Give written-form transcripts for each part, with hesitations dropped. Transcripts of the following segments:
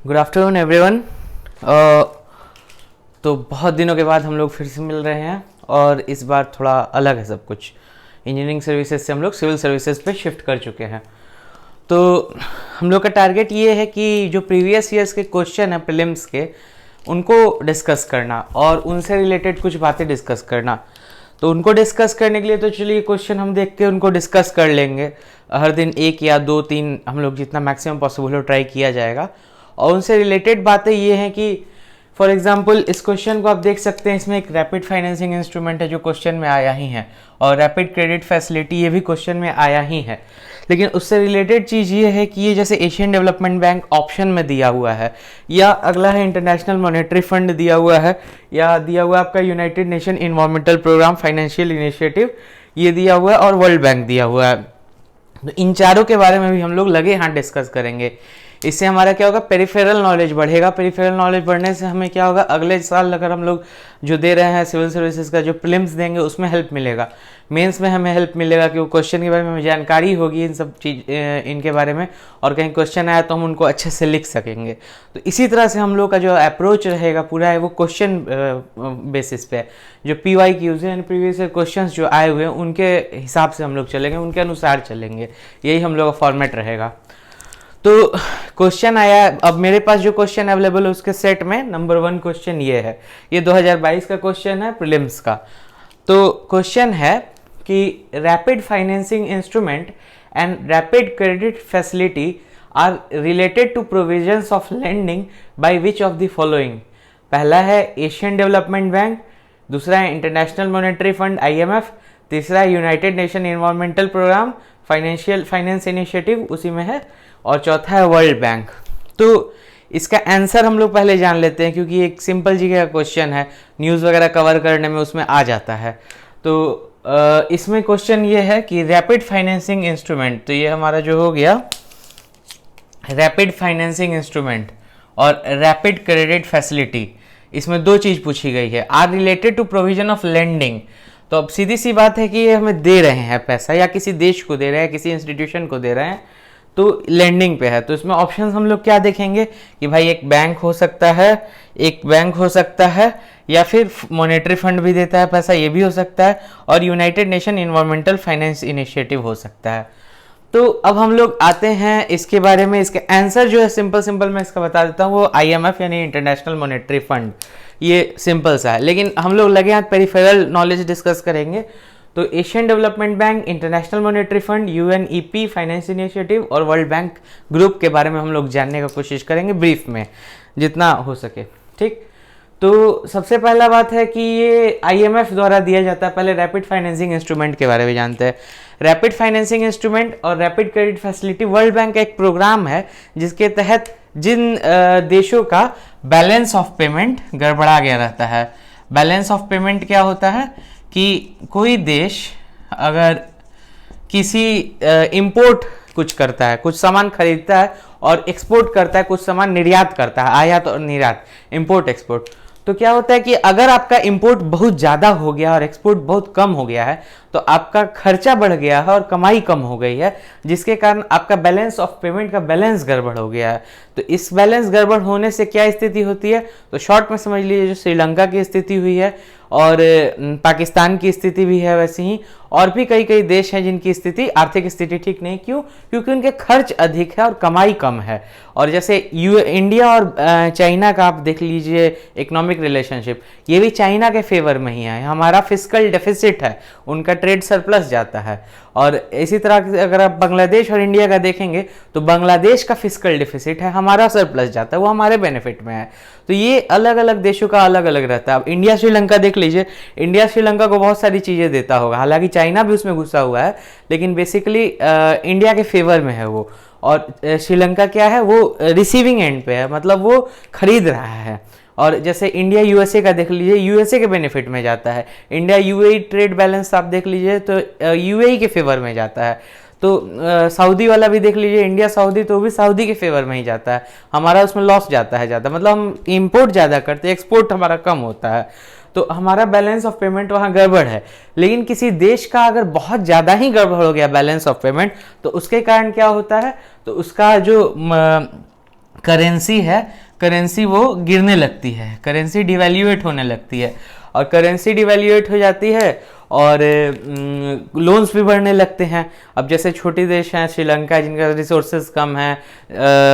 Good afternoon everyone. तो बहुत दिनों के बाद हम लोग फिर से मिल रहे हैं और इस बार थोड़ा अलग है सब कुछ। इंजीनियरिंग सर्विसेज से हम लोग सिविल सर्विसेज पे शिफ्ट कर चुके हैं। तो हम लोग का टारगेट ये है कि जो प्रीवियस ईयर्स के क्वेश्चन हैं प्रीलिम्स के, उनको डिस्कस करना और उनसे रिलेटेड कुछ बातें डिस्कस करना। तो उनको डिस्कस करने के लिए तो चलिए क्वेश्चन हम देख के उनको डिस्कस कर लेंगे। हर दिन एक या दो तीन हम लोग जितना मैक्सिमम पॉसिबल हो ट्राई किया जाएगा। और उनसे रिलेटेड बातें ये हैं कि फॉर एग्जांपल इस क्वेश्चन को आप देख सकते हैं, इसमें एक रैपिड फाइनेंसिंग इंस्ट्रूमेंट है जो क्वेश्चन में आया ही है, और रैपिड क्रेडिट फैसिलिटी ये भी क्वेश्चन में आया ही है। लेकिन उससे रिलेटेड चीज़ ये है कि ये जैसे एशियन डेवलपमेंट बैंक ऑप्शन में दिया हुआ है, या अगला है इंटरनेशनल मॉनेटरी फंड दिया हुआ है, या दिया हुआ आपका United Nation environmental programme financial initiative ये दिया हुआ है, और वर्ल्ड बैंक दिया हुआ है। तो इन चारों के बारे में भी हम लोग लगे हाथ डिस्कस करेंगे। इससे हमारा क्या होगा, पेरिफेरल नॉलेज बढ़ेगा। पेरिफेरल नॉलेज बढ़ने से हमें क्या होगा, अगले साल अगर हम लोग जो दे रहे हैं सिविल सर्विसेज का जो प्रीलिम्स देंगे उसमें हेल्प मिलेगा, मेंस में हमें हेल्प मिलेगा कि वो क्वेश्चन के बारे में हमें जानकारी होगी इन सब चीज इनके बारे में, और कहीं क्वेश्चन आया तो हम उनको अच्छे से लिख सकेंगे। तो इसी तरह से हम लोग का जो अप्रोच रहेगा पूरा है वो क्वेश्चन बेसिस पे, जो PYQs हैं प्रीवियस क्वेश्चन जो आए हुए हैं उनके हिसाब से हम लोग चलेंगे, उनके अनुसार चलेंगे। यही हम लोग का फॉर्मेट रहेगा। तो क्वेश्चन आया, अब मेरे पास जो क्वेश्चन अवेलेबल है उसके सेट में नंबर 1 क्वेश्चन ये है, ये 2022 का क्वेश्चन है प्रीलिम्स का। तो क्वेश्चन है कि rapid financing instrument and rapid credit facility are related to provisions of lending by which of the following. पहला है एशियन डेवलपमेंट बैंक, दूसरा है इंटरनेशनल मॉनेटरी फंड IMF, तीसरा है United Nation environmental programme finance initiative उसी में है, और चौथा है वर्ल्ड बैंक। तो इसका आंसर हम लोग पहले जान लेते हैं, क्योंकि एक सिंपल जी का क्वेश्चन है, न्यूज़ वगैरह कवर करने में उसमें आ जाता है। तो इसमें क्वेश्चन ये है कि रैपिड फाइनेंसिंग इंस्ट्रूमेंट, तो ये हमारा जो हो गया रैपिड फाइनेंसिंग इंस्ट्रूमेंट और रैपिड क्रेडिट फैसिलिटी, इसमें दो चीज़ पूछी गई है, are related to provision of lending. तो अब सीधी सी बात है कि ये हमें दे रहे हैं पैसा, या किसी देश को दे रहे हैं, किसी इंस्टीट्यूशन को दे रहे हैं, तो लेंडिंग पे है। तो इसमें ऑप्शंस हम लोग क्या देखेंगे कि भाई एक बैंक हो सकता है, एक बैंक हो सकता है, या फिर मॉनेटरी फंड भी देता है पैसा, ये भी हो सकता है, और United Nation environmental finance initiative हो सकता है। तो अब हम लोग आते हैं इसके बारे में। इसके आंसर जो है सिंपल मैं इसका बता देता हूँ, वो IMF यानी इंटरनेशनल मॉनेटरी फंड, ये सिंपल सा है। लेकिन हम लोग लगे हाथ पेरिफेरल नॉलेज डिस्कस करेंगे। तो Asian development bank, international Monetary fund, UNEP finance initiative और वर्ल्ड बैंक ग्रुप के बारे में हम लोग जानने का कोशिश करेंगे ब्रीफ में जितना हो सके। ठीक, तो सबसे पहला बात है कि ये IMF द्वारा दिया जाता है। पहले रैपिड फाइनेंसिंग इंस्ट्रूमेंट के बारे में जानते हैं। रैपिड फाइनेंसिंग इंस्ट्रूमेंट और rapid credit facility world bank का एक प्रोग्राम है जिसके तहत जिन देशों का बैलेंस ऑफ पेमेंट गड़बड़ा गया रहता है। बैलेंस ऑफ पेमेंट क्या होता है कि कोई देश अगर किसी इंपोर्ट कुछ करता है, कुछ सामान खरीदता है, और एक्सपोर्ट करता है, कुछ सामान निर्यात करता है, आयात और निर्यात, इंपोर्ट एक्सपोर्ट, तो क्या होता है कि अगर आपका इंपोर्ट बहुत ज़्यादा हो गया और एक्सपोर्ट बहुत कम हो गया है तो आपका खर्चा बढ़ गया है और कमाई कम हो गई है, जिसके कारण आपका बैलेंस ऑफ पेमेंट का बैलेंस गड़बड़ हो गया है। तो इस बैलेंस गड़बड़ होने से क्या स्थिति होती है, तो शॉर्ट में समझ लीजिए जो श्रीलंका की स्थिति हुई है और पाकिस्तान की स्थिति भी है, वैसे ही और भी कई देश हैं जिनकी स्थिति आर्थिक स्थिति ठीक नहीं। क्यों? क्योंकि उनके खर्च अधिक है और कमाई कम है। और जैसे इंडिया और चाइना का आप देख लीजिए इकोनॉमिक रिलेशनशिप, ये भी चाइना के फेवर में ही है। हमारा फिस्कल डेफिसिट है, उनका ट्रेड सरप्लस जाता है। और इसी तरह अगर आप बांग्लादेश और इंडिया का देखेंगे तो बांग्लादेश का फिस्कल डेफिसिट है, हमारा सरप्लस जाता है, वो हमारे बेनिफिट में है। तो ये अलग अलग देशों का अलग अलग रहता है। अब इंडिया श्रीलंका देख लीजिए, इंडिया श्रीलंका को बहुत सारी चीज़ें देता होगा, हालांकि चाइना भी उसमें घुसा हुआ है, लेकिन बेसिकली इंडिया के फेवर में है वो। और श्रीलंका क्या है, वो रिसीविंग एंड पे है, मतलब वो खरीद रहा है। और जैसे इंडिया USA का देख लीजिए, USA के बेनिफिट में जाता है। इंडिया UAE ट्रेड बैलेंस आप देख लीजिए तो UAE के फेवर में जाता है। तो सऊदी वाला भी देख लीजिए, इंडिया सऊदी, तो भी सऊदी के फेवर में ही जाता है, हमारा उसमें लॉस जाता है ज़्यादा, मतलब हम इंपोर्ट ज़्यादा करते हैं, एक्सपोर्ट हमारा कम होता है। तो हमारा बैलेंस ऑफ पेमेंट वहाँ गड़बड़ है। लेकिन किसी देश का अगर बहुत ज़्यादा ही गड़बड़ हो गया बैलेंस ऑफ पेमेंट, तो उसके कारण क्या होता है, तो उसका जो करेंसी है, करेंसी वो गिरने लगती है, करेंसी डिवैल्यूएट होने लगती है, और करेंसी डिवैल्यूएट हो जाती है और लोन्स भी बढ़ने लगते हैं। अब जैसे छोटे देश हैं, श्रीलंका जिनका रिसोर्सेज कम है,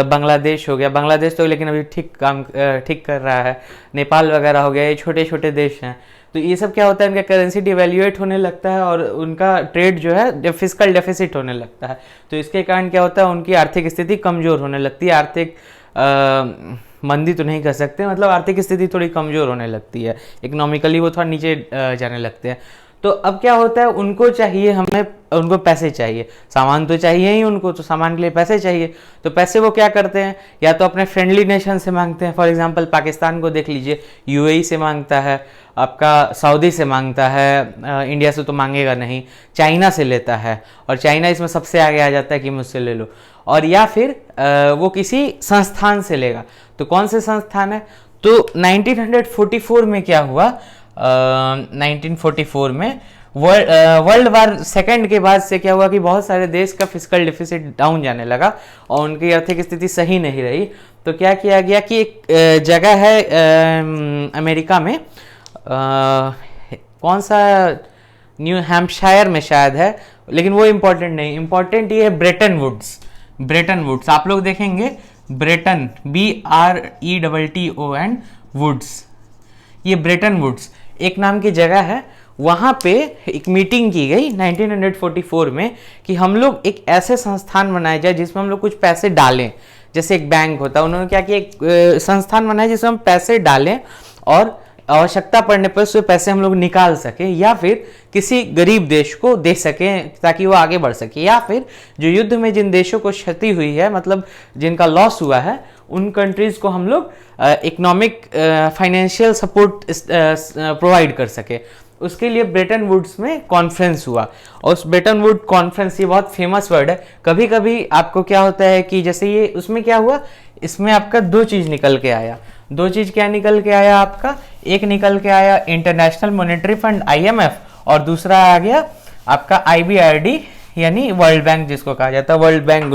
बांग्लादेश हो गया, बांग्लादेश तो लेकिन अभी ठीक कर रहा है, नेपाल वगैरह हो गया, ये छोटे छोटे देश हैं। तो ये सब क्या होता है, इनका करेंसी डिवैल्यूएट होने लगता है और उनका ट्रेड जो है फिस्कल डेफिसिट होने लगता है। तो इसके कारण क्या होता है, उनकी आर्थिक स्थिति कमज़ोर होने लगती है, आर्थिक मंदी तो नहीं कह सकते, मतलब आर्थिक स्थिति थोड़ी कमज़ोर होने लगती है, इकोनॉमिकली वो थोड़ा नीचे जाने लगते हैं। तो अब क्या होता है, उनको चाहिए, हमें उनको पैसे चाहिए, सामान तो चाहिए ही उनको, तो सामान के लिए पैसे चाहिए। तो पैसे वो क्या करते हैं, या तो अपने फ्रेंडली नेशन से मांगते हैं, फॉर एग्जांपल पाकिस्तान को देख लीजिए, यूएई से मांगता है, आपका सऊदी से मांगता है, इंडिया से तो मांगेगा नहीं, चाइना से लेता है, और चाइना इसमें सबसे आगे आ जाता है कि मुझसे ले लो। और या फिर वो किसी संस्थान से लेगा। तो कौन से संस्थान है, तो 1944 में क्या हुआ, 1944 में वर्ल्ड वार सेकेंड के बाद से क्या हुआ कि बहुत सारे देश का फिस्कल डिफिसिट डाउन जाने लगा और उनकी आर्थिक स्थिति सही नहीं रही। तो क्या किया गया कि एक जगह है अमेरिका में, कौन सा, न्यू हैम्पशायर में शायद है, लेकिन वो इम्पोर्टेंट नहीं, इम्पोर्टेंट ये है ब्रेटन वुड्स। ब्रेटन वुड्स आप लोग देखेंगे, ब्रेटन BRETTON वुड्स, ये ब्रेटन वुड्स एक नाम की जगह है। वहाँ पे एक मीटिंग की गई 1944 में कि हम लोग एक ऐसे संस्थान बनाए जाए जिसमें हम लोग कुछ पैसे डालें, जैसे एक बैंक होता है। उन्होंने क्या किया, एक संस्थान बनाया जिसमें हम पैसे डालें और आवश्यकता पड़ने पर उससे पैसे हम लोग निकाल सकें, या फिर किसी गरीब देश को दे सकें ताकि वो आगे बढ़ सके, या फिर जो युद्ध में जिन देशों को क्षति हुई है, मतलब जिनका लॉस हुआ है, उन कंट्रीज को हम लोग इकोनॉमिक फाइनेंशियल सपोर्ट प्रोवाइड कर सके। उसके लिए ब्रेटन वुड्स में कॉन्फ्रेंस हुआ, और उस ब्रेटन वुड कॉन्फ्रेंस, ये बहुत फेमस वर्ड है। कभी कभी आपको क्या होता है कि जैसे ये उसमें क्या हुआ, इसमें आपका दो चीज़ निकल के आया। दो चीज़ क्या निकल के आया आपका, एक निकल के आया इंटरनेशनल मॉनेटरी फंड IMF, और दूसरा आ गया आपका IBRD यानी वर्ल्ड बैंक जिसको कहा जाता है, वर्ल्ड बैंक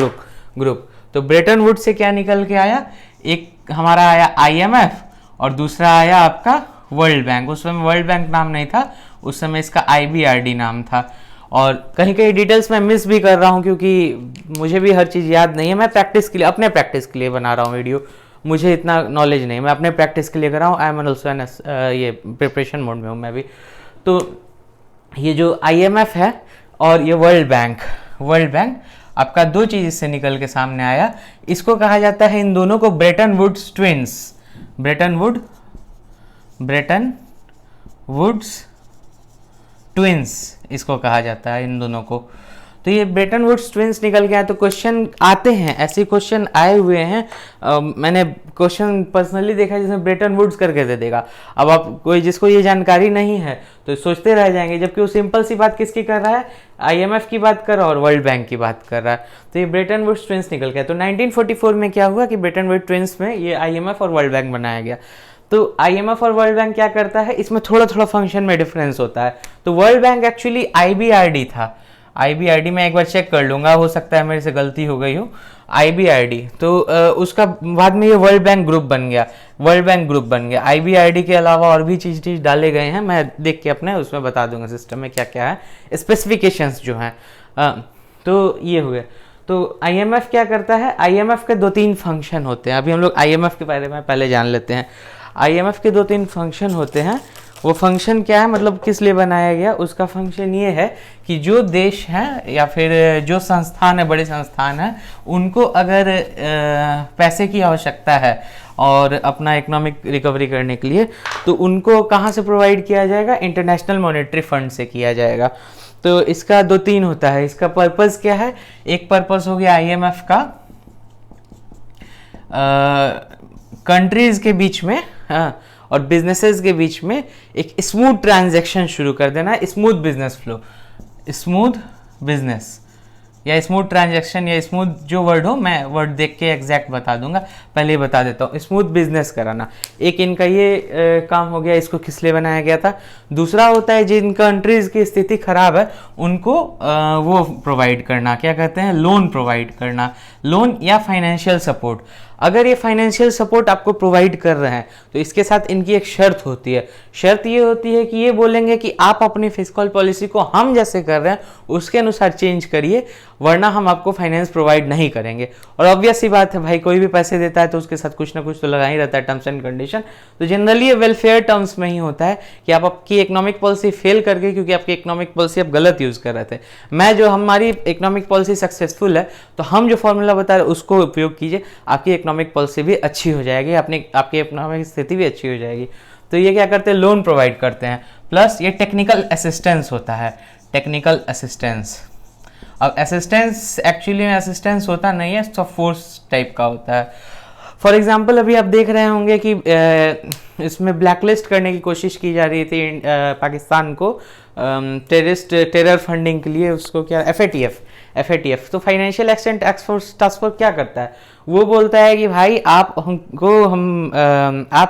ग्रुप। तो ब्रेटन वुड से क्या निकल के आया, एक हमारा आया IMF और दूसरा आया आपका वर्ल्ड बैंक। उस समय वर्ल्ड बैंक नाम नहीं था, उस समय इसका IBRD नाम था। और कहीं कहीं डिटेल्स मैं मिस भी कर रहा हूँ क्योंकि मुझे भी हर चीज़ याद नहीं है। मैं प्रैक्टिस के लिए, अपने प्रैक्टिस के लिए बना रहा हूँ वीडियो, मुझे इतना नॉलेज नहीं है, मैं अपने प्रैक्टिस के लिए कर रहा हूँ। आई एम ऑल्सो एन ये प्रिपरेशन मोड में हूँ मैं भी। तो ये जो IMF है और ये वर्ल्ड बैंक आपका दो चीज़ इससे निकल के सामने आया। इसको कहा जाता है, इन दोनों को Bretton Woods twins, Bretton Woods twins इसको कहा जाता है, इन दोनों को। तो ये ब्रेटन वुड्स ट्विंस निकल के आए। तो क्वेश्चन आते हैं, ऐसे क्वेश्चन आए हुए हैं। मैंने क्वेश्चन पर्सनली देखा जिसमें ब्रेटन वुड्स करके दे देगा। अब आप कोई जिसको ये जानकारी नहीं है तो सोचते रह जाएंगे, जबकि वो सिंपल सी बात किसकी कर रहा है, IMF की बात कर रहा है और वर्ल्ड बैंक की बात कर रहा है। तो ये ब्रेटन वुड्स ट्विंस निकल गया। तो 1944 में क्या हुआ कि ब्रेटन वुड्स ट्विंस में ये IMF और वर्ल्ड बैंक बनाया गया। तो IMF और वर्ल्ड बैंक क्या करता है, इसमें थोड़ा थोड़ा फंक्शन में डिफरेंस होता है। तो वर्ल्ड बैंक एक्चुअली IBRD था, IBRD मैं एक बार चेक कर लूंगा, हो सकता है मेरे से गलती हो गई हो। IBRD तो उसका बाद में ये वर्ल्ड बैंक ग्रुप बन गया। IBRD के अलावा और भी चीज डाले गए हैं, मैं देख के अपने उसमें बता दूंगा सिस्टम में क्या क्या है, स्पेसिफिकेशंस जो हैं। तो ये हो गया। तो IMF क्या करता है, IMF के 2-3 फंक्शन होते हैं। अभी हम लोग IMF के बारे में पहले जान लेते हैं। IMF के 2-3 फंक्शन होते हैं। वो फंक्शन क्या है, मतलब किस लिए बनाया गया, उसका फंक्शन ये है कि जो देश हैं या फिर जो संस्थान है, बड़े संस्थान हैं, उनको अगर पैसे की आवश्यकता है और अपना इकोनॉमिक रिकवरी करने के लिए, तो उनको कहाँ से प्रोवाइड किया जाएगा, इंटरनेशनल मॉनेटरी फंड से किया जाएगा। तो इसका 2-3 होता है। इसका पर्पस क्या है, एक पर्पस हो गया IMF का कंट्रीज के बीच में और बिजनेसेस के बीच में एक स्मूथ ट्रांजैक्शन शुरू कर देना, smooth business flow, smooth business या स्मूथ ट्रांजैक्शन या स्मूथ जो वर्ड हो, मैं वर्ड देख के एग्जैक्ट बता दूंगा, पहले ही बता देता हूँ। स्मूथ बिजनेस कराना एक इनका ये काम हो गया। इसको किस लिए बनाया गया था। दूसरा होता है जिन कंट्रीज की स्थिति खराब है उनको वो प्रोवाइड करना, क्या कहते हैं, लोन प्रोवाइड करना, लोन या फाइनेंशियल सपोर्ट। अगर ये फाइनेंशियल सपोर्ट आपको प्रोवाइड कर रहे हैं तो इसके साथ इनकी एक शर्त होती है। शर्त ये होती है कि ये बोलेंगे कि आप अपनी फिस्कल पॉलिसी को हम जैसे कर रहे हैं उसके अनुसार चेंज करिए, वरना हम आपको फाइनेंस प्रोवाइड नहीं करेंगे। और ऑब्वियस सी बात है भाई, कोई भी पैसे देता है तो उसके साथ कुछ ना कुछ तो लगा ही रहता है टर्म्स एंड कंडीशन। तो जनरली ये वेलफेयर टर्म्स में ही होता है कि आप आपकी इकोनॉमिक पॉलिसी फेल करके, क्योंकि आपकी इकोनॉमिक पॉलिसी आप गलत यूज कर रहे थे, मैं जो हमारी इकोनॉमिक पॉलिसी सक्सेसफुल है तो हम जो फॉर्मूला बता रहे हैं उसको उपयोग कीजिए, आपकी इकोनॉमिक पॉलिसी भी अच्छी हो जाएगी, आपकी इकोनॉमिक स्थिति भी अच्छी हो जाएगी। तो ये क्या करते हैं, लोन प्रोवाइड करते हैं। प्लस ये टेक्निकल असिस्टेंस होता है, टेक्निकल असिस्टेंस। अब असिस्टेंस एक्चुअली में असिस्टेंस होता नहीं है, तो फोर्स टाइप का होता है। फॉर एग्जाम्पल अभी आप देख रहे होंगे कि इसमें ब्लैकलिस्ट करने की कोशिश की जा रही थी पाकिस्तान को टेरर फंडिंग के लिए, उसको क्या FATF। तो फाइनेंशियल एक्शन टास्क फोर्स क्या करता है, वो बोलता है कि भाई आप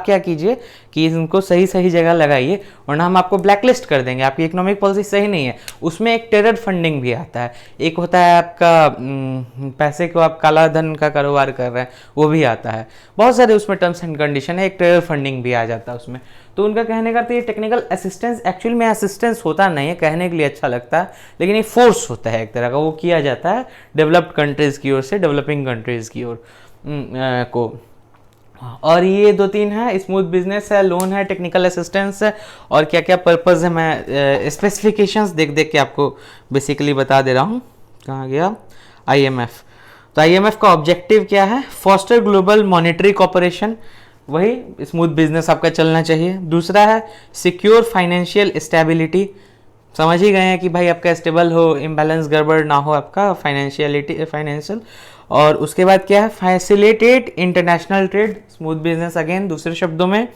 क्या कीजिए कि इनको सही सही जगह लगाइए, वरना हम आपको ब्लैकलिस्ट कर देंगे, आपकी इकोनॉमिक पॉलिसी सही नहीं है। उसमें एक टेरर फंडिंग भी आता है, एक होता है आपका पैसे को आप काला धन का कारोबार कर रहे हैं, वो भी आता है। बहुत सारे उसमें टर्म्स एंड कंडीशन है, एक टेरर फंडिंग भी आ जाता है उसमें। तो उनका कहने का तो ये टेक्निकल असिस्टेंस एक्चुअल में असिस्टेंस होता नहीं है, कहने के लिए अच्छा लगता है, लेकिन ये फोर्स होता है एक तरह का, वो किया जाता है डेवलप्ड कंट्रीज की ओर से डेवलपिंग कंट्रीज की ओर को। और ये 2-3 है, स्मूथ बिजनेस है, लोन है, टेक्निकल असिस्टेंस है, और क्या क्या पर्पस है मैं स्पेसिफिकेशंस देख देख के आपको बेसिकली बता दे रहा हूँ। कहाँ गया, IMF। तो IMF का ऑब्जेक्टिव क्या है, फॉस्टर ग्लोबल मॉनेटरी कॉपरेशन, वही स्मूथ बिजनेस आपका चलना चाहिए। दूसरा है सिक्योर फाइनेंशियल स्टेबिलिटी, समझ ही गए हैं कि भाई आपका स्टेबल हो, इम्बैलेंस गड़बड़ ना हो आपका फाइनेंशियल। और उसके बाद क्या है, facilitate international trade, smooth business again दूसरे शब्दों में।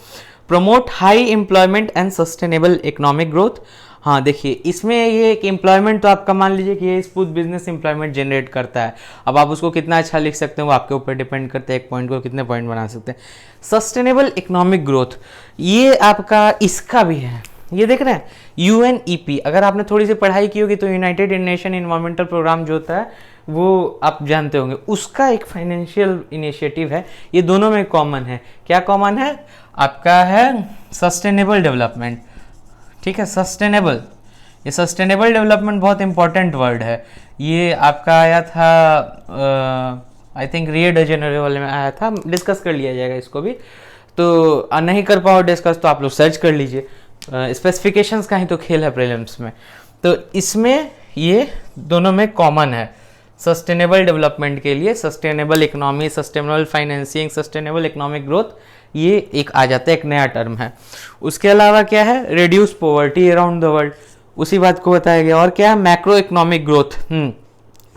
Promote high employment and sustainable economic growth. हाँ देखिए, इसमें ये एक एम्प्लॉयमेंट तो आपका मान लीजिए कि ये स्मूथ बिजनेस एम्प्लॉयमेंट जनरेट करता है। अब आप उसको कितना अच्छा लिख सकते हैं वो आपके ऊपर डिपेंड करता है, एक पॉइंट को कितने पॉइंट बना सकते हैं। सस्टेनेबल इकोनॉमिक ग्रोथ, ये आपका इसका भी है, ये देख रहे हैं UNEP। अगर आपने थोड़ी सी पढ़ाई की होगी तो यूनाइटेड नेशन इन्वायरमेंटल प्रोग्राम जो होता है वो आप जानते होंगे, उसका एक फाइनेंशियल इनिशिएटिव है। ये दोनों में कॉमन है, क्या कॉमन है आपका है, सस्टेनेबल डेवलपमेंट। ठीक है, सस्टेनेबल, ये सस्टेनेबल डेवलपमेंट बहुत इंपॉर्टेंट वर्ड है। ये आपका आया था I think Rio de Janeiro वाले में आया था, डिस्कस कर लिया जाएगा इसको भी। तो नहीं कर पाओ डिस्कस तो आप लोग सर्च कर लीजिए, स्पेसिफिकेशंस का ही तो खेल है प्रीलिम्स में। तो इसमें ये दोनों में कॉमन है, सस्टेनेबल डेवलपमेंट के लिए sustainable economy, sustainable financing, sustainable economic growth, ये एक आ जाता है, एक नया टर्म है। उसके अलावा क्या है, reduce poverty around the world, उसी बात को बताया गया। और क्या है, macro economic growth.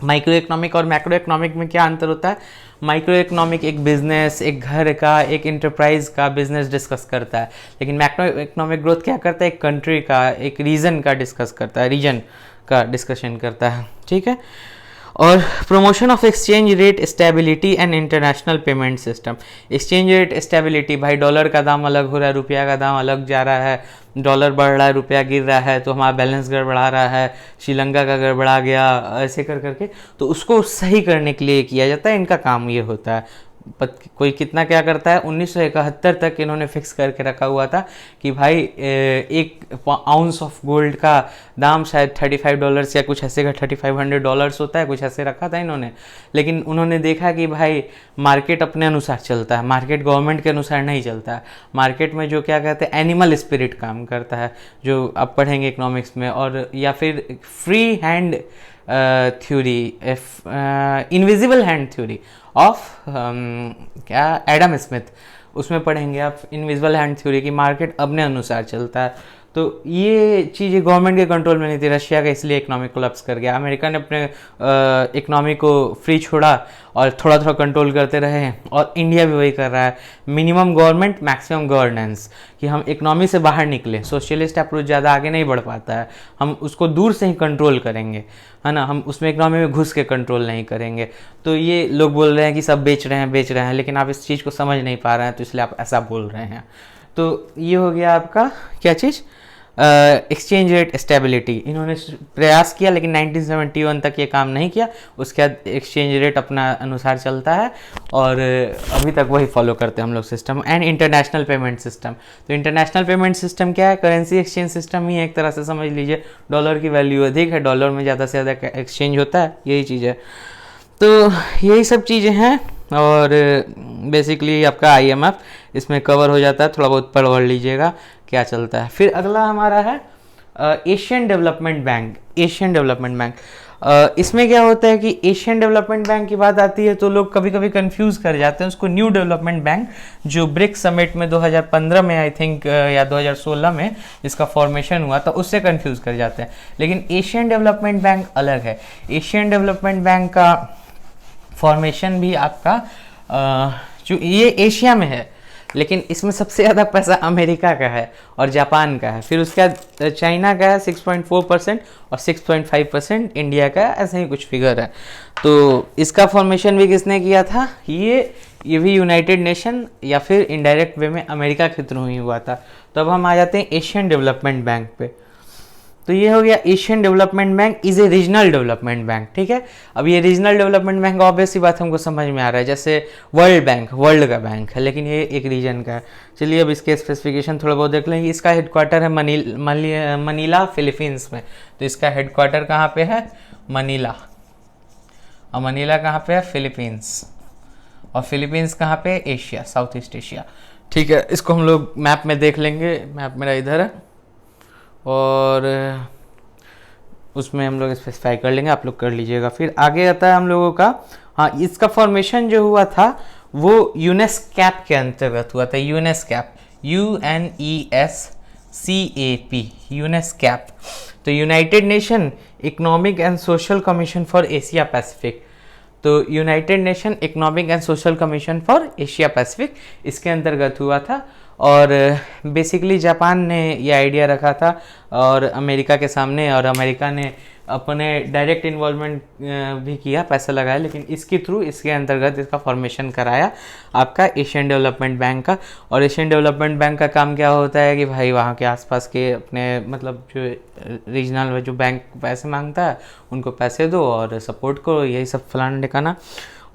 Micro economic और मैक्रो इकोनॉमिक में क्या अंतर होता है, माइक्रो इकोनॉमिक एक बिजनेस, एक घर का, एक इंटरप्राइज का बिजनेस डिस्कस करता है, लेकिन मैक्रो इकोनॉमिक ग्रोथ क्या करता है, एक कंट्री का, एक रीजन का डिस्कस करता है, रीजन का डिस्कशन करता है। ठीक है, और promotion of exchange rate stability and international payment system. Exchange rate stability, भाई डॉलर का दाम अलग हो रहा है, रुपया का दाम अलग जा रहा है, डॉलर बढ़ रहा है, रुपया गिर रहा है, तो हमारा बैलेंस गड़बड़ा रहा है, श्रीलंका का गड़बड़ा गया, ऐसे कर करके तो उसको सही करने के लिए किया जाता है, इनका काम ये होता है। कोई कितना क्या करता है, 1971 तक इन्होंने फिक्स करके रखा हुआ था कि भाई एक आउंस ऑफ गोल्ड का दाम शायद $35 या कुछ ऐसे का $3500 होता है, कुछ ऐसे रखा था इन्होंने। लेकिन उन्होंने देखा कि भाई मार्केट अपने अनुसार चलता है, मार्केट गवर्नमेंट के अनुसार नहीं चलता है। मार्केट में जो क्या कहते हैं एनिमल स्पिरिट काम करता है, जो आप पढ़ेंगे इकोनॉमिक्स में, और या फिर free hand theory, invisible hand theory of क्या एडम स्मिथ, उसमें पढ़ेंगे आप इनविजिबल हैंड थ्योरी की, मार्केट अपने अनुसार चलता है। तो ये चीज़ें गवर्नमेंट के कंट्रोल में नहीं थी, रशिया का इसलिए इकोनॉमी कोलैप्स कर गया। अमेरिका ने अपने इकोनॉमी को फ्री छोड़ा और थोड़ा थोड़ा कंट्रोल करते रहे, और इंडिया भी वही कर रहा है, मिनिमम गवर्नमेंट मैक्सिमम गवर्नेंस, कि हम इकोनॉमी से बाहर निकले। सोशलिस्ट अप्रोच ज़्यादा आगे नहीं बढ़ पाता है, हम उसको दूर से ही कंट्रोल करेंगे, है ना, हम उसमें इकोनॉमी में घुस के कंट्रोल नहीं करेंगे। तो ये लोग बोल रहे हैं कि सब बेच रहे हैं, लेकिन आप इस चीज़ को समझ नहीं पा रहे हैं, तो इसलिए आप ऐसा बोल रहे हैं। तो ये हो गया आपका क्या चीज़, एक्सचेंज रेट स्टेबिलिटी, इन्होंने प्रयास किया लेकिन 1971 तक ये काम नहीं किया। उसके बाद एक्सचेंज रेट अपना अनुसार चलता है और अभी तक वही फॉलो करते हैं हम लोग system. And international payment system, तो इंटरनेशनल पेमेंट सिस्टम क्या है? करेंसी एक्सचेंज सिस्टम ही एक तरह से समझ लीजिए। डॉलर की वैल्यू अधिक है, डॉलर में ज़्यादा से ज़्यादा एक्सचेंज होता है, यही चीज़ है। तो यही सब चीज़ें हैं और बेसिकली आपका IMF इसमें कवर हो जाता है। थोड़ा बहुत पढ़ लीजिएगा क्या चलता है। फिर अगला हमारा है Asian development bank. Asian development bank, इसमें क्या होता है कि एशियन डेवलपमेंट बैंक की बात आती है तो लोग कभी कभी कंफ्यूज कर जाते हैं उसको न्यू डेवलपमेंट बैंक, जो ब्रिक्स समिट में 2015 में आई थिंक या 2016 में इसका फॉर्मेशन हुआ था, उससे कंफ्यूज कर जाते हैं। लेकिन एशियन डेवलपमेंट बैंक अलग है। एशियन डेवलपमेंट बैंक का फॉर्मेशन भी आपका जो ये एशिया में है, लेकिन इसमें सबसे ज़्यादा पैसा अमेरिका का है और जापान का है। फिर उसके बाद चाइना का है 6.4% और 6.5% इंडिया का, ऐसे ही कुछ फिगर है। तो इसका फॉर्मेशन भी किसने किया था? ये भी यूनाइटेड नेशन या फिर इनडायरेक्ट वे में अमेरिका के थ्रू ही हुआ था। तो अब हम आ जाते हैं एशियन डेवलपमेंट बैंक पे। तो ये हो गया Asian development bank is a regional development bank, ठीक है। अब ये रीजनल डेवलपमेंट बैंक ऑब्वियस सी बात हमको समझ में आ रहा है, जैसे वर्ल्ड बैंक वर्ल्ड का बैंक है, लेकिन ये एक रीजन का है। चलिए अब इसके स्पेसिफिकेशन थोड़ा बहुत देख लेंगे। इसका हेडक्वार्टर है मनीला फिलीपींस में। तो इसका हेडक्वार्टर कहाँ पे है? मनीला। और मनीला कहाँ पे है? फिलीपींस। और फिलीपींस कहाँ पे? एशिया, साउथ ईस्ट एशिया, ठीक है। इसको हम लोग मैप में देख लेंगे। मैप मेरा इधर है और उसमें हम लोग स्पेसिफाई कर लेंगे, आप लोग कर लीजिएगा। फिर आगे आता है हम लोगों का, हाँ, इसका फॉर्मेशन जो हुआ था वो यूनेस्कैप के अंतर्गत हुआ था। यूनेस्कैप, UNESCAP, यूनेस्कैप। तो United nation economic and social commission for Asia Pacific. तो United nation economic and social commission for Asia Pacific इसके अंतर्गत हुआ था। और बेसिकली जापान ने ये आइडिया रखा था और अमेरिका के सामने, और अमेरिका ने अपने डायरेक्ट इन्वॉल्वमेंट भी किया, पैसा लगाया, लेकिन इसके थ्रू इसके अंतर्गत इसका फॉर्मेशन कराया आपका एशियन डेवलपमेंट बैंक का। और एशियन डेवलपमेंट बैंक का काम क्या होता है कि भाई वहाँ के आसपास के अपने मतलब जो रीजनल जो बैंक पैसे मांगता है उनको पैसे दो और सपोर्ट करो, यही सब फलाना ठिकाना।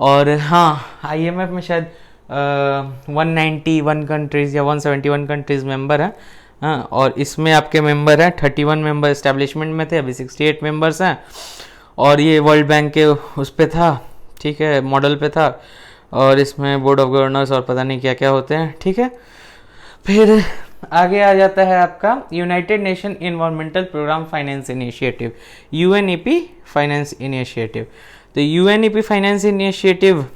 और हाँ, IMF में शायद 191 कंट्रीज़ या 171 कंट्रीज़ मेंबर हैं, हाँ। और इसमें आपके मेंबर हैं 31 मेंबर इस्टेब्लिशमेंट में थे, अभी 68 मेंबर्स हैं। और ये वर्ल्ड बैंक के उस पे था, ठीक है, मॉडल पे था। और इसमें बोर्ड ऑफ गवर्नर्स और पता नहीं क्या क्या होते हैं, ठीक है। फिर आगे आ जाता है आपका United Nation environmental programme finance initiative, UNEP finance initiative. तो UNEP फाइनेंस इनिशिएटिव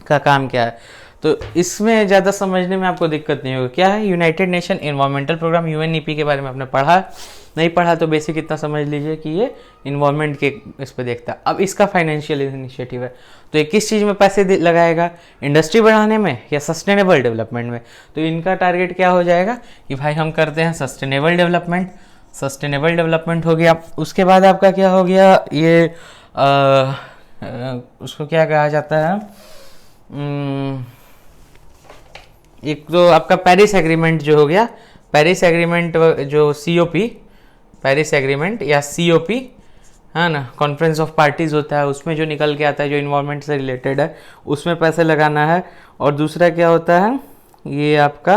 का काम क्या है? तो इसमें ज़्यादा समझने में आपको दिक्कत नहीं होगी। क्या है? United Nation environmental programme, UNEP के बारे में आपने पढ़ा, नहीं पढ़ा तो बेसिक इतना समझ लीजिए कि ये इन्वायरमेंट के इस पर देखता है। अब इसका फाइनेंशियल इनिशिएटिव है, तो ये किस चीज़ में पैसे लगाएगा? इंडस्ट्री बढ़ाने में या सस्टेनेबल डेवलपमेंट में? तो इनका टारगेट क्या हो जाएगा कि भाई हम करते हैं सस्टेनेबल डेवलपमेंट। सस्टेनेबल डेवलपमेंट हो गया। उसके बाद आपका क्या हो गया? ये उसको क्या कहा जाता है? एक तो आपका पेरिस एग्रीमेंट जो हो गया, पेरिस एग्रीमेंट जो COP, पेरिस एग्रीमेंट या COP है ना, कॉन्फ्रेंस ऑफ पार्टीज होता है, उसमें जो निकल के आता है जो इन्वायरमेंट से रिलेटेड है उसमें पैसे लगाना है। और दूसरा क्या होता है? ये आपका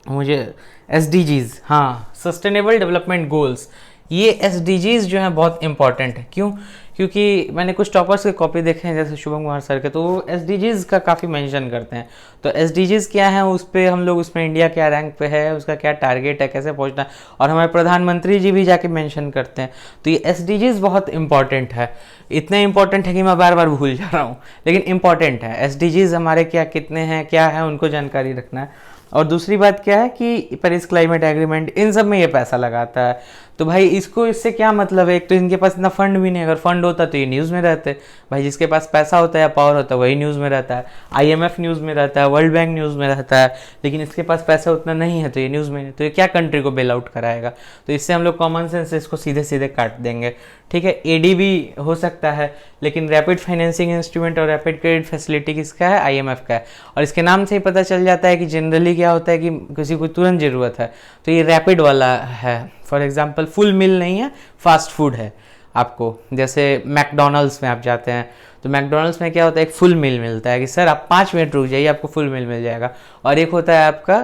मुझे SDGs, हाँ, सस्टेनेबल डेवलपमेंट गोल्स। ये SDGs जो है बहुत इंपॉर्टेंट है। क्यों? क्योंकि मैंने कुछ टॉपर्स के कॉपी देखे हैं जैसे शुभम कुमार सर के, तो वो SDGs का काफ़ी मेंशन करते हैं। तो SDGs क्या है, उस पर हम लोग, उसमें इंडिया क्या रैंक पे है, उसका क्या टारगेट है, कैसे पहुंचना है, और हमारे प्रधानमंत्री जी भी जाके मेंशन करते हैं। तो ये SDGs बहुत इंपॉर्टेंट है, इतना इंपॉर्टेंट है कि मैं बार बार भूल जा रहा हूँ, लेकिन इंपॉर्टेंट है। SDGs हमारे क्या कितने हैं, क्या है, उनको जानकारी रखना है। और दूसरी बात क्या है कि पेरिस क्लाइमेट एग्रीमेंट, इन सब में ये पैसा लगाता है। तो भाई इसको इससे क्या मतलब है, एक तो इनके पास इतना फंड भी नहीं, अगर फंड होता तो ये न्यूज़ में रहते। भाई जिसके पास पैसा होता है या पावर होता है वही न्यूज़ में रहता है, IMF न्यूज़ में रहता है, वर्ल्ड बैंक न्यूज़ में रहता है, लेकिन इसके पास पैसा उतना नहीं है तो ये न्यूज़ में नहीं, तो ये क्या कंट्री को बेल आउट कराएगा। तो इससे हम लोग कॉमन सेंस से इसको सीधे सीधे काट देंगे, ठीक है। ADB हो सकता है, लेकिन रैपिड फाइनेंसिंग इंस्ट्रूमेंट और रैपिड क्रेडिट फैसिलिटी किसका है, IMF का है। और इसके नाम से ही पता चल जाता है कि जनरली क्या होता है कि किसी को तुरंत ज़रूरत है तो ये रैपिड वाला है। फॉर एग्जांपल फुल मील नहीं है, फास्ट फूड है आपको, जैसे मैकडोनल्ड्स में आप जाते हैं तो मैकडोनल्ड्स में क्या होता है, एक फुल मील मिलता है कि सर आप 5 मिनट रुक जाइए आपको फुल मील मिल जाएगा। और एक होता है आपका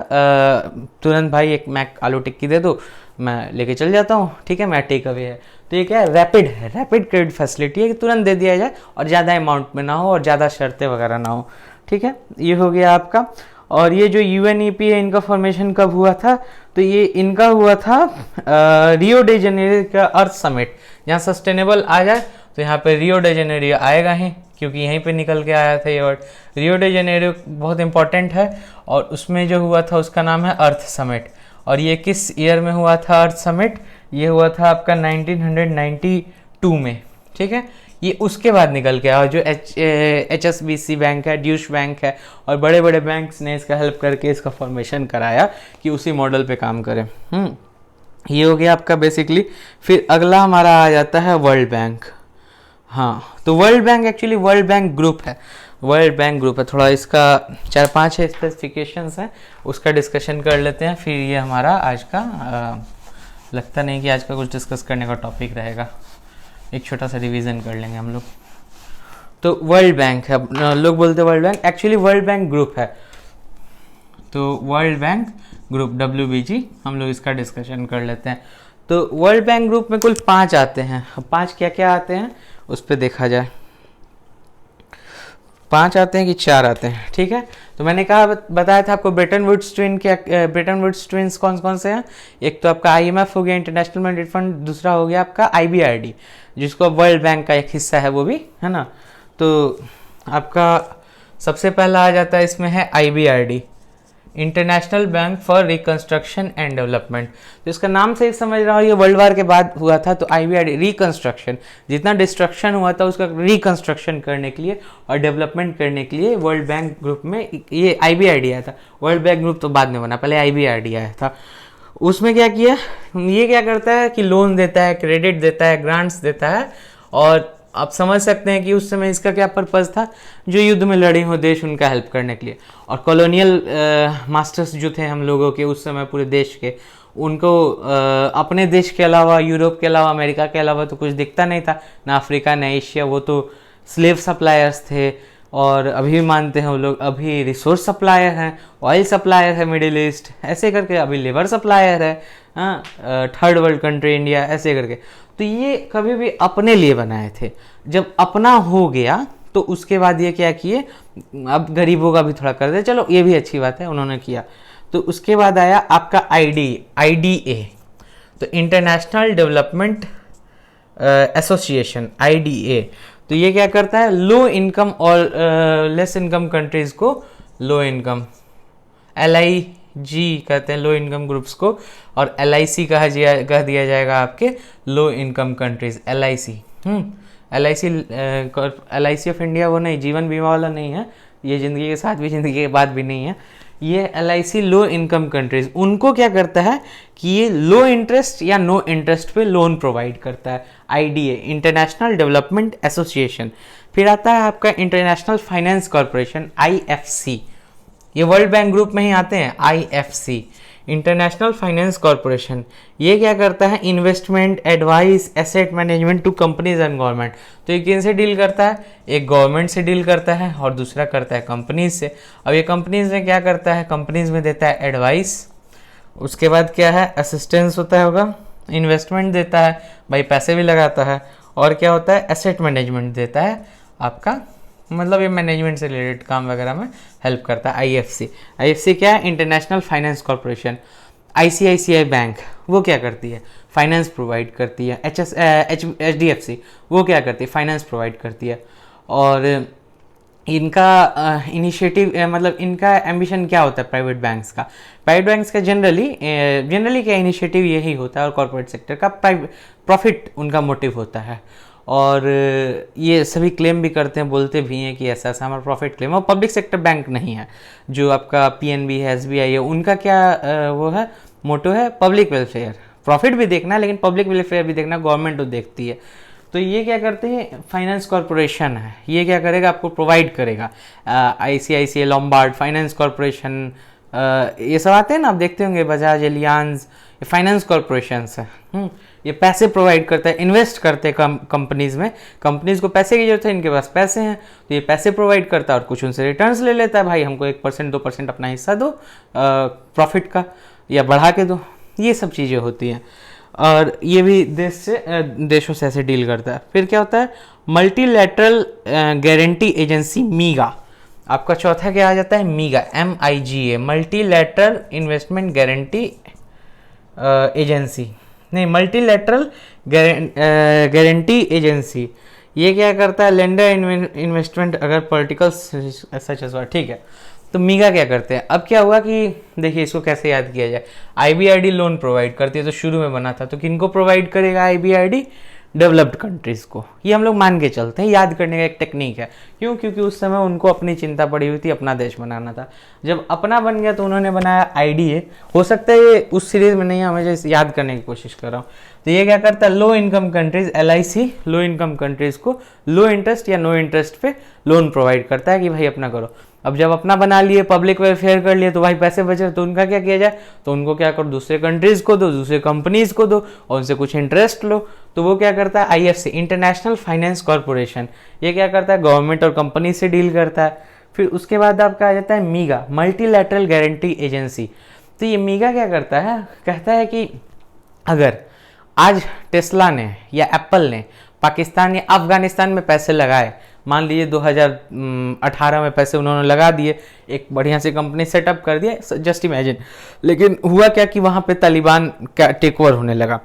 तुरंत भाई एक मैक आलू टिक्की दे दो मैं लेके चल जाता हूँ, ठीक है, मैं टेक अवे है। तो ये क्या है, रैपिड है, रैपिड क्रेडिट फैसिलिटी है कि तुरंत दे दिया जाए और ज़्यादा अमाउंट में ना हो और ज़्यादा शर्तें वगैरह ना हो, ठीक है। ये हो गया आपका। और ये जो UNEP है इनका फॉर्मेशन कब हुआ था, तो ये इनका हुआ था रियो डे जेनेरियो का अर्थ समिट। यहाँ सस्टेनेबल आ जाए तो यहाँ पे रियो डे जेनेरियो आएगा ही, क्योंकि यहीं पे निकल के आया था ये वर्ड। रियो डे जेनेरियो बहुत इंपॉर्टेंट है और उसमें जो हुआ था उसका नाम है अर्थ समिट। और ये किस ईयर में हुआ था अर्थ समिट, ये हुआ था आपका 1992 में, ठीक है। ये उसके बाद निकल के आया, जो HSBC बैंक है, ड्यूश बैंक है और बड़े बड़े बैंक्स ने इसका हेल्प करके इसका फॉर्मेशन कराया कि उसी मॉडल पे काम करें। ये हो गया आपका बेसिकली। फिर अगला हमारा आ जाता है वर्ल्ड बैंक। हाँ, तो world bank actually world bank group है, वर्ल्ड बैंक ग्रुप है। थोड़ा इसका 4-5 स्पेसिफिकेशंस हैं, उसका डिस्कशन कर लेते हैं। फिर ये हमारा आज का लगता नहीं कि आज का कुछ डिस्कस करने का टॉपिक रहेगा, एक छोटा सा रिवीजन कर लेंगे हम लोग। तो वर्ल्ड बैंक है, लोग बोलते हैं world bank, actually world bank group है। तो वर्ल्ड बैंक ग्रुप WBG हम लोग इसका डिस्कशन कर लेते हैं। तो वर्ल्ड बैंक ग्रुप में कुल 5 आते हैं। 5 क्या क्या आते हैं उस पर देखा जाए, 5 आते हैं कि 4 आते हैं, ठीक है। तो मैंने कहा बताया था आपको ब्रेटन वुड्स ट्विन के, ब्रेटन वुड्स ट्विन्स कौन कौन से हैं। एक तो आपका IMF हो गया, इंटरनेशनल मॉनेटरी फंड, दूसरा हो गया आपका IBRD जिसको वर्ल्ड बैंक का एक हिस्सा है वो भी, है ना। तो आपका सबसे पहला आ जाता है इसमें है IBRD, international bank for reconstruction and development. तो इसका नाम से ही समझ रहा हूँ ये वर्ल्ड वार के बाद हुआ था। तो IBRD रिकंस्ट्रक्शन, जितना डिस्ट्रक्शन हुआ था उसका रिकंस्ट्रक्शन करने के लिए और डेवलपमेंट करने के लिए वर्ल्ड बैंक ग्रुप में ये IBRD आया था। वर्ल्ड बैंक ग्रुप तो बाद में बना, पहले IBRD आया था। उसमें क्या किया, ये क्या करता है कि लोन देता है, क्रेडिट देता है, ग्रांट्स देता है। और आप समझ सकते हैं कि उस समय इसका क्या पर्पज़ था, जो युद्ध में लड़े हो देश उनका हेल्प करने के लिए। और कॉलोनियल मास्टर्स जो थे हम लोगों के उस समय पूरे देश के, उनको अपने देश के अलावा, यूरोप के अलावा, अमेरिका के अलावा तो कुछ दिखता नहीं था, ना अफ्रीका ना एशिया। वो तो स्लेव सप्लायर्स थे और अभी भी मानते हैं वो लोग, अभी रिसोर्स सप्लायर हैं, ऑयल सप्लायर है मिडिल ईस्ट, ऐसे करके अभी लेबर सप्लायर है, हाँ, थर्ड वर्ल्ड कंट्री इंडिया, ऐसे करके। तो ये कभी भी अपने लिए बनाए थे। जब अपना हो गया तो उसके बाद ये क्या किए, अब गरीबों का भी थोड़ा कर दे, चलो ये भी अच्छी बात है, उन्होंने किया। तो उसके बाद आया आपका IDA, तो इंटरनेशनल डेवलपमेंट एसोसिएशन, IDA। तो ये क्या करता है, लो इनकम और लेस इनकम कंट्रीज को लो इनकम, LIG कहते हैं लो इनकम ग्रुप्स को, और LIC कह दिया जाएगा आपके low income countries, LIC। LIC of India वो नहीं, जीवन बीमा वाला नहीं है, ये ज़िंदगी के साथ भी ज़िंदगी के बाद भी नहीं है। ये LIC लो इनकम कंट्रीज, उनको क्या करता है कि ये लो इंटरेस्ट या नो इंटरेस्ट पे लोन प्रोवाइड करता है। IDA, international development association. फिर आता है आपका इंटरनेशनल फाइनेंस कॉरपोरेशन, IFC, ये वर्ल्ड बैंक ग्रुप में ही आते हैं। IFC, इंटरनेशनल फाइनेंस कॉरपोरेशन, ये क्या करता है, investment, advice, asset management to companies and government. तो ये किन से डील करता है, एक गवर्नमेंट से डील करता है और दूसरा करता है कंपनीज से। अब ये कंपनीज में क्या करता है, कंपनीज में देता है एडवाइस, उसके बाद क्या है, असिस्टेंस होता होगा, इन्वेस्टमेंट देता है, भाई पैसे भी लगाता है, और क्या होता है, एसेट मैनेजमेंट देता है आपका, मतलब ये मैनेजमेंट से रिलेटेड काम वगैरह में हेल्प करता है। IFC क्या है, international finance corporation. ICICI bank वो क्या करती है, फाइनेंस प्रोवाइड करती है। HDFC वो क्या करती है, फाइनेंस प्रोवाइड करती है। और इनका इनिशिएटिव मतलब इनका एम्बिशन क्या होता है प्राइवेट बैंक्स का? प्राइवेट बैंक्स का जनरली क्या इनिशिएटिव यही होता है, और कॉर्पोरेट सेक्टर का प्रॉफिट उनका मोटिव होता है। और ये सभी क्लेम भी करते हैं, बोलते भी हैं कि ऐसा ऐसा हमारा प्रॉफिट क्लेम। और पब्लिक सेक्टर बैंक नहीं है, जो आपका पीएनबी है, एसबीआई है, उनका क्या वो है, मोटो है पब्लिक वेलफेयर। प्रॉफिट भी देखना है, लेकिन पब्लिक वेलफेयर भी देखना, गवर्नमेंट तो देखती है। तो ये क्या करते हैं, फाइनेंस कॉरपोरेशन है, ये क्या करेगा, आपको प्रोवाइड करेगा। आईसीआईसीआई, लॉम्बार्ड, फाइनेंस कॉरपोरेशन, ये सब आते हैं ना, आप देखते होंगे, बजाज, एलियांज, ये फाइनेंस कॉरपोरेशन है। ये पैसे प्रोवाइड करता है, इन्वेस्ट करते हैं कंपनीज में। कंपनीज को पैसे की जरूरत है, इनके पास पैसे हैं, तो ये पैसे प्रोवाइड करता है और कुछ उनसे रिटर्न्स ले लेता है। भाई हमको 1% 2% अपना हिस्सा दो प्रॉफिट का, या बढ़ा के दो। ये सब चीज़ें होती हैं, और ये भी देशों से ऐसे डील करता है। फिर क्या होता है, मल्टीलैटरल गारंटी एजेंसी, मीगा। आपका चौथा क्या आ जाता है, मीगा, MIGA, multilateral investment guarantee agency, नहीं, मल्टीलैटरल गारंटी एजेंसी। ये क्या करता है, लेंडर इन्वेस्टमेंट अगर पॉलिटिकल सच, ठीक है। तो मीगा क्या करते हैं, अब क्या हुआ कि देखिए इसको कैसे याद किया जाए। IBRD लोन प्रोवाइड करती है, तो शुरू में बना था, तो किनको प्रोवाइड करेगा IBRD, डेवलप्ड कंट्रीज को। ये हम लोग मान के चलते हैं, याद करने का एक टेक्निक है। क्यों? क्योंकि उस समय उनको अपनी चिंता पड़ी हुई थी, अपना देश बनाना था। जब अपना बन गया तो उन्होंने बनाया IDA। हो सकता है ये उस सीरीज में नहीं, हमें याद करने की कोशिश कर रहा हूँ। तो ये क्या करता है, low income countries, LIC, low income countries को लो इंटरेस्ट या नो इंटरेस्ट पे लोन प्रोवाइड करता है कि भाई अपना करो। अब जब अपना बना लिए, पब्लिक वेलफेयर कर लिए, तो भाई पैसे बचे, तो उनका क्या किया जाए, तो उनको क्या करो, दूसरे कंट्रीज को दो, दूसरे कंपनीज को दो, और उनसे कुछ इंटरेस्ट लो। तो वो क्या करता है, IFC, इंटरनेशनल फाइनेंस कॉरपोरेशन, ये क्या करता है, गवर्नमेंट और कंपनी से डील करता है। फिर उसके बाद आपका आ जाता है मीगा, मल्टीलैटरल गारंटी एजेंसी। तो ये मीगा क्या करता है, कहता है कि अगर आज टेस्ला ने या एप्पल ने पाकिस्तान या अफगानिस्तान में पैसे लगाए, मान लीजिए 2018 में पैसे उन्होंने लगा दिए, एक बढ़िया सी कंपनी सेटअप कर दिया, जस्ट इमेजिन। लेकिन हुआ क्या कि वहाँ पे तालिबान का टेक ओवर होने लगा।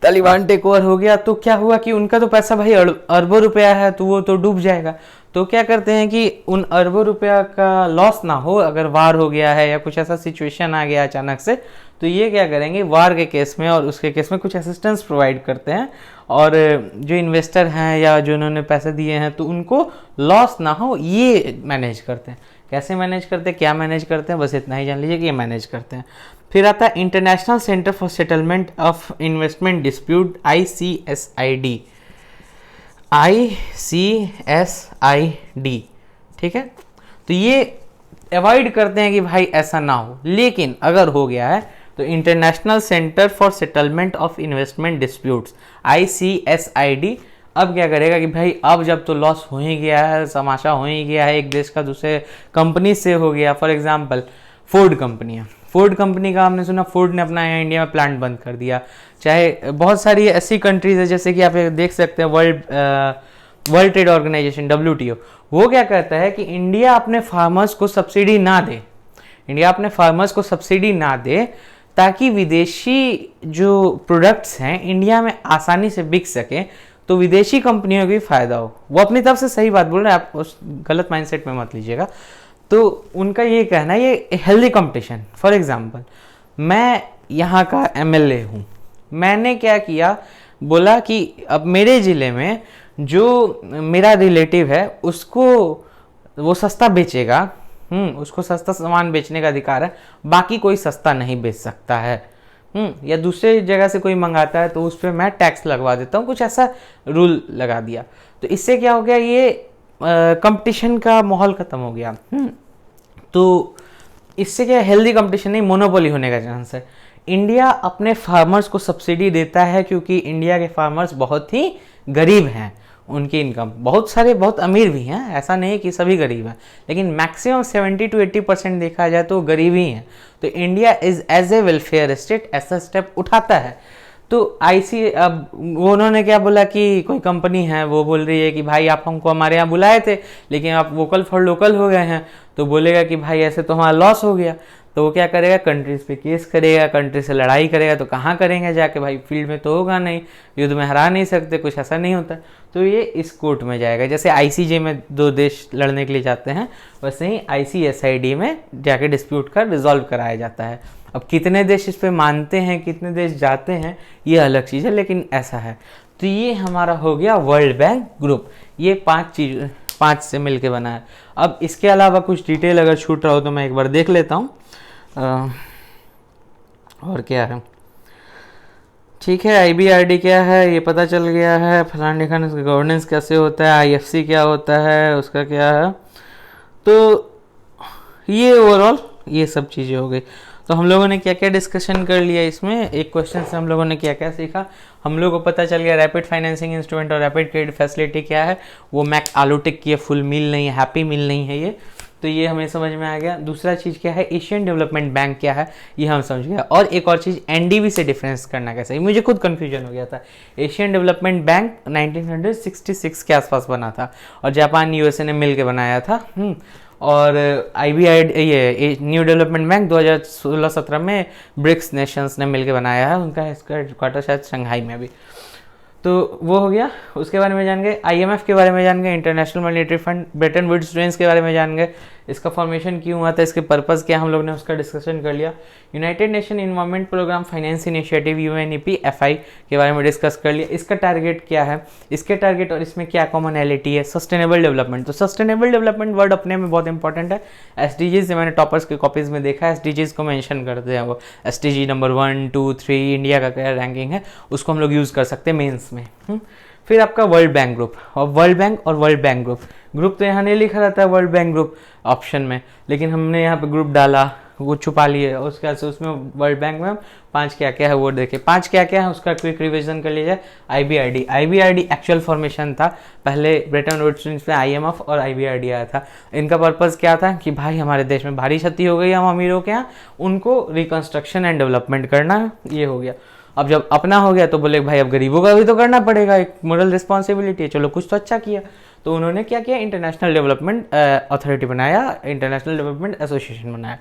तालिबान टेक ओवर हो गया तो क्या हुआ कि उनका तो पैसा भाई अरबों रुपया है, तो वो तो डूब जाएगा। तो क्या करते हैं कि उन अरबों रुपया का लॉस ना हो, अगर वार हो गया है या कुछ ऐसा सिचुएशन आ गया अचानक से, तो ये क्या करेंगे, वार के केस में और उसके केस में कुछ असिस्टेंस प्रोवाइड करते हैं। और जो इन्वेस्टर हैं या जो उन्होंने पैसे दिए हैं, तो उनको लॉस ना हो, ये मैनेज करते हैं। कैसे मैनेज करते हैं, क्या मैनेज करते हैं, बस इतना ही जान लीजिए कि ये मैनेज करते हैं। फिर आता है international centre for settlement of investment dispute, ICSID, ICSID, ठीक है। तो ये अवॉइड करते हैं कि भाई ऐसा ना हो, लेकिन अगर हो गया है तो international centre for settlement of investment disputes, ICSID, अब क्या करेगा कि भाई अब जब तो लॉस हो ही गया है, समाशा हो ही गया है, एक देश का दूसरे कंपनी से हो गया। फॉर एग्जांपल फोर्ड कंपनी है, फोर्ड कंपनी का हमने सुना, फोर्ड ने अपना यहाँ इंडिया में प्लांट बंद कर दिया। चाहे बहुत सारी ऐसी कंट्रीज है, जैसे कि आप देख सकते हैं वर्ल्ड ट्रेड ऑर्गेनाइजेशन, WTO, वो क्या कहता है कि इंडिया अपने फार्मर्स को सब्सिडी ना दे, इंडिया अपने फार्मर्स को सब्सिडी ना दे, ताकि विदेशी जो प्रोडक्ट्स हैं इंडिया में आसानी से बिक सके, तो विदेशी कंपनियों को भी फायदा हो। वो अपनी तरफ से सही बात बोल रहे हैं, आप उस गलत माइंडसेट में मत लीजिएगा। तो उनका ये कहना है, ये हेल्दी कंपटीशन। फॉर एग्जांपल, मैं यहाँ का MLA हूँ, मैंने क्या किया, बोला कि अब मेरे ज़िले में जो मेरा रिलेटिव है उसको वो सस्ता बेचेगा, उसको सस्ता सामान बेचने का अधिकार है, बाकी कोई सस्ता नहीं बेच सकता है। या दूसरे जगह से कोई मंगाता है तो उस पर मैं टैक्स लगवा देता हूँ, कुछ ऐसा रूल लगा दिया। तो इससे क्या हो गया, ये कंपटीशन का माहौल खत्म हो गया। तो इससे क्या, हेल्दी कंपटीशन नहीं, मोनोपोली होने का चांस है। इंडिया अपने फार्मर्स को सब्सिडी देता है क्योंकि इंडिया के फार्मर्स बहुत ही गरीब हैं, उनकी इनकम, बहुत सारे बहुत अमीर भी हैं, ऐसा नहीं कि सभी गरीब हैं, लेकिन मैक्सिमम 70 to 80% देखा जाए तो गरीब ही हैं। तो India is as a welfare state ऐसा स्टेप उठाता है। तो अब उन्होंने क्या बोला कि कोई कंपनी है वो बोल रही है कि भाई आप हमको हमारे यहाँ बुलाए थे, लेकिन आप वोकल फॉर लोकल हो गए हैं, तो बोलेगा कि भाई ऐसे तो हमारा लॉस हो गया। तो वो क्या करेगा, कंट्रीज पे केस करेगा, कंट्री से लड़ाई करेगा। तो कहाँ करेंगे जाके भाई, फील्ड में तो होगा नहीं, युद्ध में हरा नहीं सकते, कुछ ऐसा नहीं होता। तो ये इस कोर्ट में जाएगा। जैसे ICJ में 2 देश लड़ने के लिए जाते हैं, वैसे ही ICSID में जाके डिस्प्यूट का रिजॉल्व कराया जाता है। अब कितने देश इस पे मानते हैं, कितने देश जाते हैं, ये अलग चीज़ है, लेकिन ऐसा है। तो ये हमारा हो गया वर्ल्ड बैंक ग्रुप। ये 5 से मिलके बना है। अब इसके अलावा कुछ डिटेल अगर छूट रहा हो तो मैं एक बार देख लेता हूँ। और क्या है, ठीक है, IBRD क्या है ये पता चल गया है, फलान लिखन, उसका गवर्नेंस कैसे होता है, IFC क्या होता है, उसका क्या है। तो ये ओवरऑल ये सब चीज़ें हो गई। तो हम लोगों ने क्या क्या डिस्कशन कर लिया इसमें, एक क्वेश्चन से हम लोगों ने क्या क्या सीखा। हम लोगों को पता चल गया रैपिड फाइनेंसिंग इंस्ट्रूमेंट और रैपिड क्रेडिट फैसिलिटी क्या है। वो मैक आलूटिक की फुल मील नहीं है, हैप्पी मील नहीं है ये। तो ये हमें समझ में आ गया। दूसरा चीज़ क्या है, एशियन डेवलपमेंट बैंक क्या है, ये हम समझ गया। और एक और चीज़, NDB से डिफरेंस करना कैसे, ये मुझे खुद कंफ्यूजन हो गया था। एशियन डेवलपमेंट बैंक 1966 के आसपास बना था और जापान USA ने मिल के बनाया था। और IBRD ये न्यू डेवलपमेंट बैंक 2016-17 में ब्रिक्स नेशंस ने मिलकर बनाया है। उनका इसका हेडक्वार्टर शायद शंघाई में भी। तो वो हो गया, उसके बारे में जान गए। IMF के बारे में जान गए, International Monetary Fund, Bretton Woods trends के बारे में जान गए, इसका फॉर्मेशन क्यों हुआ था, इसके पर्पस क्या, हम लोग ने उसका डिस्कशन कर लिया। United Nation environment programme finance initiative UNEP FI के बारे में डिस्कस कर लिया। इसका टारगेट क्या है, इसके टारगेट और इसमें क्या कॉमनैलिटी है, सस्टेनेबल डेवलपमेंट। तो सस्टेनेबल डेवलपमेंट वर्ड अपने में बहुत इंपॉर्टेंट है। SDGs मैंने टॉपर्स के कॉपीज में देखा है, SDGs को मेंशन करते हैं वो, SDG नंबर 1, 2, 3 इंडिया का क्या रैंकिंग है, उसको हम लोग यूज़ कर सकते हैं मेंस में। फिर आपका वर्ल्ड बैंक ग्रुप, और वर्ल्ड बैंक और वर्ल्ड बैंक ग्रुप तो यहाँ नहीं लिखा रहता है वर्ल्ड बैंक ग्रुप ऑप्शन में, लेकिन हमने यहाँ पे ग्रुप डाला, वो छुपा लिए। उसके बाद से उसमें वर्ल्ड बैंक में 5 क्या क्या है वो देखे, 5 क्या क्या है उसका क्विक रिवीजन कर लीजिए। IBRD एक्चुअल फॉर्मेशन था, पहले ब्रेटन वुड्स में IMF और IBRD आया था। इनका पर्पज़ क्या था कि भाई हमारे देश में भारी क्षति हो गई हम अमीरों के यहाँ, उनको रिकन्स्ट्रक्शन एंड डेवलपमेंट करना, ये हो गया। अब जब अपना हो गया तो बोले भाई अब गरीबों का भी तो करना पड़ेगा, एक मोरल रिस्पॉन्सिबिलिटी है, चलो कुछ तो अच्छा किया। तो उन्होंने क्या किया, इंटरनेशनल डेवलपमेंट अथॉरिटी बनाया, इंटरनेशनल डेवलपमेंट एसोसिएशन बनाया।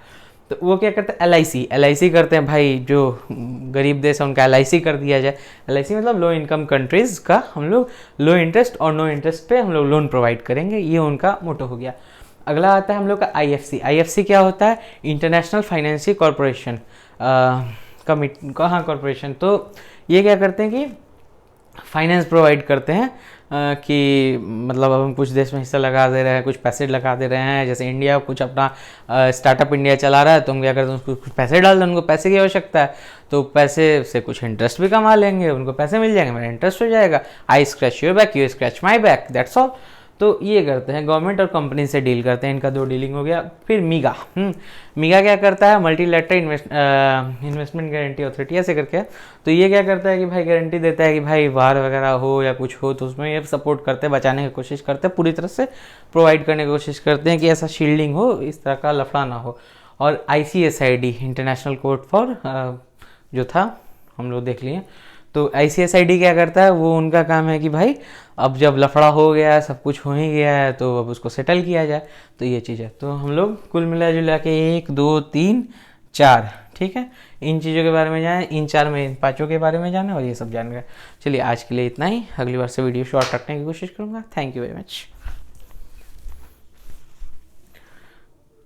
तो वो क्या करते हैं, LIC करते हैं भाई, जो गरीब देश है उनका LIC कर दिया जाए। LIC मतलब लो इनकम कंट्रीज़ का हम लोग लो इंटरेस्ट और नो इंटरेस्ट पे हम लोग लोन प्रोवाइड करेंगे, ये उनका मोटो हो गया। अगला आता है हम लोग का IFC क्या होता है, इंटरनेशनल फाइनेंशियल कॉरपोरेशन कहाँ कॉरपोरेशन। तो ये क्या करते हैं कि फाइनेंस प्रोवाइड करते हैं कि मतलब अब हम कुछ देश में हिस्सा लगा दे रहे हैं, कुछ पैसे लगा दे रहे हैं। जैसे इंडिया कुछ अपना स्टार्टअप इंडिया चला रहा है, तो हम क्या करते हैं उसको कुछ पैसे डाल दें, उनको पैसे की आवश्यकता है, तो पैसे से कुछ इंटरेस्ट भी कमा लेंगे, उनको पैसे मिल जाएंगे, मेरा इंटरेस्ट हो जाएगा। आई scratch your back, you scratch my back, that's all. तो ये करते हैं, गवर्नमेंट और कंपनी से डील करते हैं, इनका 2 डीलिंग हो गया। फिर मीगा क्या करता है, मल्टीलैटरल इन्वेस्टमेंट गारंटी अथॉरिटी ऐसे करके। तो ये क्या करता है कि भाई गारंटी देता है कि भाई वार वगैरह हो या कुछ हो तो उसमें ये सपोर्ट करते हैं, बचाने की कोशिश करते हैं, पूरी तरह से प्रोवाइड करने की कोशिश करते हैं कि ऐसा शील्डिंग हो, इस तरह का लफड़ा ना हो। और ICSID इंटरनेशनल कोर्ट फॉर जो था हम लोग देख लिए। तो ICSID क्या करता है, वो उनका काम है कि भाई अब जब लफड़ा हो गया है, सब कुछ हो ही गया है, तो अब उसको सेटल किया जाए। तो ये चीज़ है। तो हम लोग कुल मिला जुला के 1, 2, 3, 4, ठीक है, इन चीज़ों के बारे में जाएँ, इन 4 में इन 5 के बारे में जाना और ये सब जान गए। चलिए आज के लिए इतना ही, अगली बार से वीडियो शॉर्ट रखने की कोशिश करूँगा। Thank you very much.